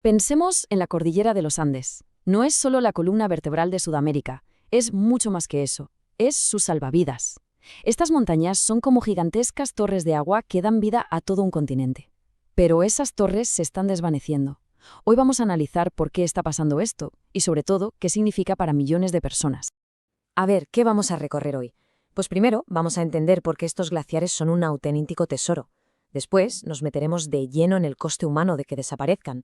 Pensemos en la cordillera de los Andes. No es solo la columna vertebral de Sudamérica, es mucho más que eso. Es su salvavidas. Estas montañas son como gigantescas torres de agua que dan vida a todo un continente. Pero esas torres se están desvaneciendo. Hoy vamos a analizar por qué está pasando esto y, sobre todo, qué significa para millones de personas. A ver, ¿qué vamos a recorrer hoy? Pues primero vamos a entender por qué estos glaciares son un auténtico tesoro. Después nos meteremos de lleno en el coste humano de que desaparezcan,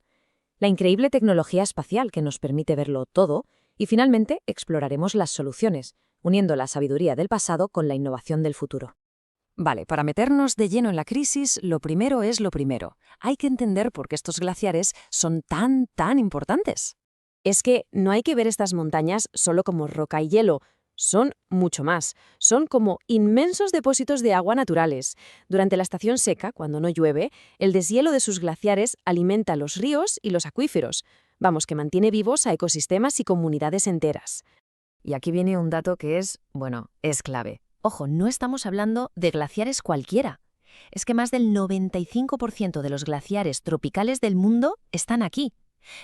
la increíble tecnología espacial que nos permite verlo todo, y finalmente exploraremos las soluciones, uniendo la sabiduría del pasado con la innovación del futuro. Vale, para meternos de lleno en la crisis, lo primero es lo primero. Hay que entender por qué estos glaciares son tan importantes. Es que no hay que ver estas montañas solo como roca y hielo. Son mucho más. Son como inmensos depósitos de agua naturales. Durante la estación seca, cuando no llueve, el deshielo de sus glaciares alimenta los ríos y los acuíferos. Vamos, que mantiene vivos a ecosistemas y comunidades enteras. Y aquí viene un dato que es clave. Ojo, no estamos hablando de glaciares cualquiera. Es que más del 95% de los glaciares tropicales del mundo están aquí.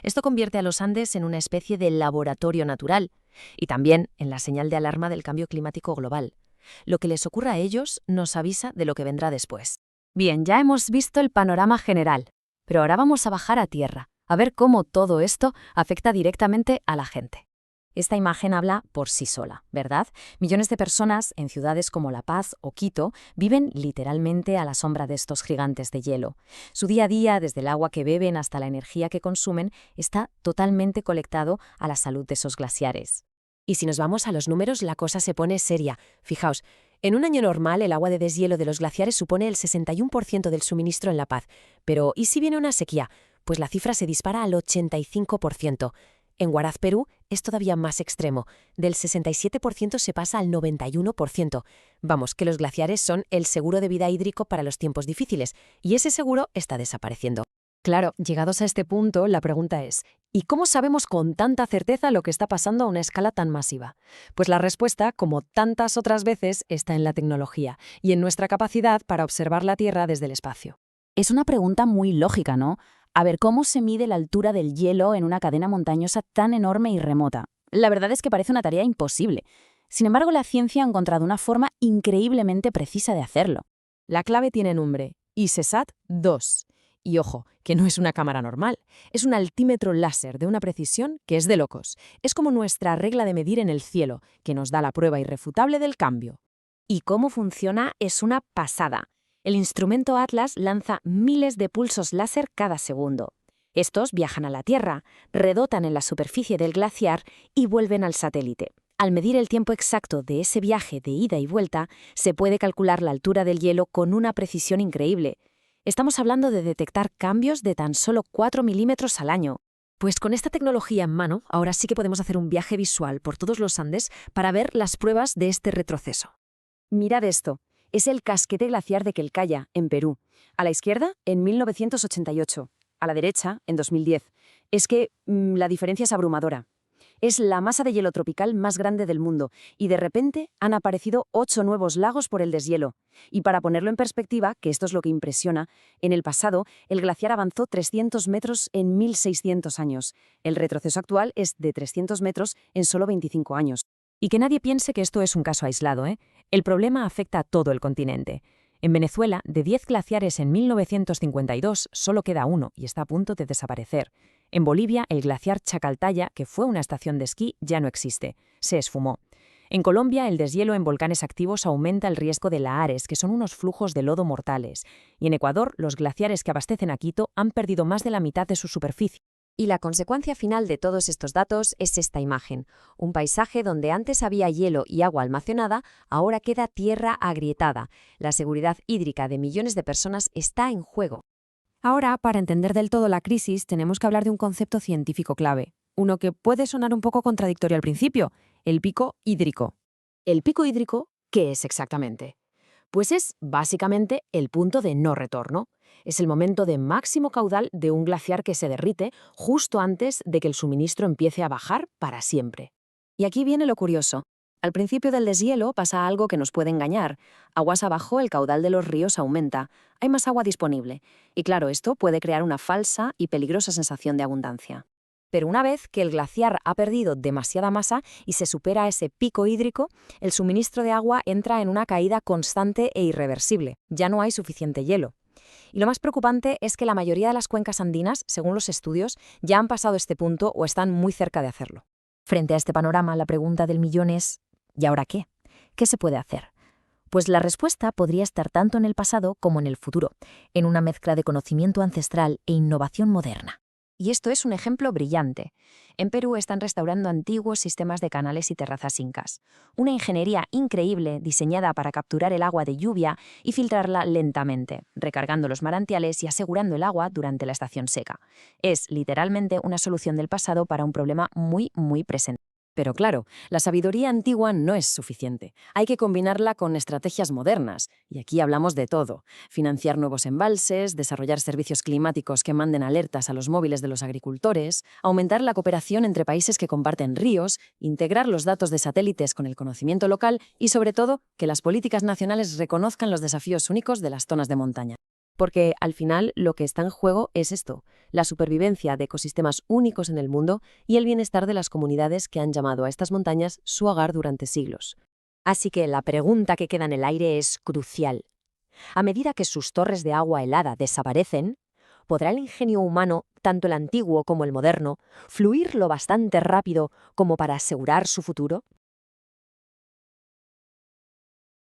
Esto convierte a los Andes en una especie de laboratorio natural y también en la señal de alarma del cambio climático global. Lo que les ocurra a ellos nos avisa de lo que vendrá después. Bien, ya hemos visto el panorama general, pero ahora vamos a bajar a tierra, a ver cómo todo esto afecta directamente a la gente. Esta imagen habla por sí sola, ¿verdad? Millones de personas en ciudades como La Paz o Quito viven literalmente a la sombra de estos gigantes de hielo. Su día a día, desde el agua que beben hasta la energía que consumen, está totalmente conectado a la salud de esos glaciares. Y si nos vamos a los números, la cosa se pone seria. Fijaos, en un año normal el agua de deshielo de los glaciares supone el 61% del suministro en La Paz. Pero ¿y si viene una sequía? Pues la cifra se dispara al 85%. En Huaraz, Perú, es todavía más extremo. Del 67% se pasa al 91%. Vamos, que los glaciares son el seguro de vida hídrico para los tiempos difíciles, y ese seguro está desapareciendo. Claro, llegados a este punto, la pregunta es, ¿y cómo sabemos con tanta certeza lo que está pasando a una escala tan masiva? Pues la respuesta, como tantas otras veces, está en la tecnología y en nuestra capacidad para observar la Tierra desde el espacio. Es una pregunta muy lógica, ¿no? A ver, ¿cómo se mide la altura del hielo en una cadena montañosa tan enorme y remota? La verdad es que parece una tarea imposible. Sin embargo, la ciencia ha encontrado una forma increíblemente precisa de hacerlo. La clave tiene nombre, ICESat-2. Y ojo, que no es una cámara normal, es un altímetro láser de una precisión que es de locos. Es como nuestra regla de medir en el cielo, que nos da la prueba irrefutable del cambio. Y cómo funciona es una pasada. El instrumento Atlas lanza miles de pulsos láser cada segundo. Estos viajan a la Tierra, rebotan en la superficie del glaciar y vuelven al satélite. Al medir el tiempo exacto de ese viaje de ida y vuelta, se puede calcular la altura del hielo con una precisión increíble. Estamos hablando de detectar cambios de tan solo 4 milímetros al año. Pues con esta tecnología en mano, ahora sí que podemos hacer un viaje visual por todos los Andes para ver las pruebas de este retroceso. Mirad esto. Es el casquete glaciar de Quelcaya, en Perú. A la izquierda, en 1988. A la derecha, en 2010. Es que la diferencia es abrumadora. Es la masa de hielo tropical más grande del mundo y de repente han aparecido 8 nuevos lagos por el deshielo. Y para ponerlo en perspectiva, que esto es lo que impresiona, en el pasado el glaciar avanzó 300 metros en 1600 años. El retroceso actual es de 300 metros en solo 25 años. Y que nadie piense que esto es un caso aislado, ¿eh? El problema afecta a todo el continente. En Venezuela, de 10 glaciares en 1952, solo queda uno y está a punto de desaparecer. En Bolivia, el glaciar Chacaltaya, que fue una estación de esquí, ya no existe. Se esfumó. En Colombia, el deshielo en volcanes activos aumenta el riesgo de lahares, que son unos flujos de lodo mortales. Y en Ecuador, los glaciares que abastecen a Quito han perdido más de la mitad de su superficie. Y la consecuencia final de todos estos datos es esta imagen. Un paisaje donde antes había hielo y agua almacenada, ahora queda tierra agrietada. La seguridad hídrica de millones de personas está en juego. Ahora, para entender del todo la crisis, tenemos que hablar de un concepto científico clave. Uno que puede sonar un poco contradictorio al principio, el pico hídrico. ¿El pico hídrico qué es exactamente? Pues es básicamente el punto de no retorno. Es el momento de máximo caudal de un glaciar que se derrite justo antes de que el suministro empiece a bajar para siempre. Y aquí viene lo curioso. Al principio del deshielo pasa algo que nos puede engañar. Aguas abajo, el caudal de los ríos aumenta, hay más agua disponible. Y claro, esto puede crear una falsa y peligrosa sensación de abundancia. Pero una vez que el glaciar ha perdido demasiada masa y se supera ese pico hídrico, el suministro de agua entra en una caída constante e irreversible. Ya no hay suficiente hielo. Y lo más preocupante es que la mayoría de las cuencas andinas, según los estudios, ya han pasado este punto o están muy cerca de hacerlo. Frente a este panorama, la pregunta del millón es: ¿y ahora qué? ¿Qué se puede hacer? Pues la respuesta podría estar tanto en el pasado como en el futuro, en una mezcla de conocimiento ancestral e innovación moderna. Y esto es un ejemplo brillante. En Perú están restaurando antiguos sistemas de canales y terrazas incas. Una ingeniería increíble diseñada para capturar el agua de lluvia y filtrarla lentamente, recargando los manantiales y asegurando el agua durante la estación seca. Es literalmente una solución del pasado para un problema muy presente. Pero claro, la sabiduría antigua no es suficiente. Hay que combinarla con estrategias modernas. Y aquí hablamos de todo: financiar nuevos embalses, desarrollar servicios climáticos que manden alertas a los móviles de los agricultores, aumentar la cooperación entre países que comparten ríos, integrar los datos de satélites con el conocimiento local y, sobre todo, que las políticas nacionales reconozcan los desafíos únicos de las zonas de montaña. Porque al final lo que está en juego es esto: la supervivencia de ecosistemas únicos en el mundo y el bienestar de las comunidades que han llamado a estas montañas su hogar durante siglos. Así que la pregunta que queda en el aire es crucial. A medida que sus torres de agua helada desaparecen, ¿podrá el ingenio humano, tanto el antiguo como el moderno, fluir lo bastante rápido como para asegurar su futuro?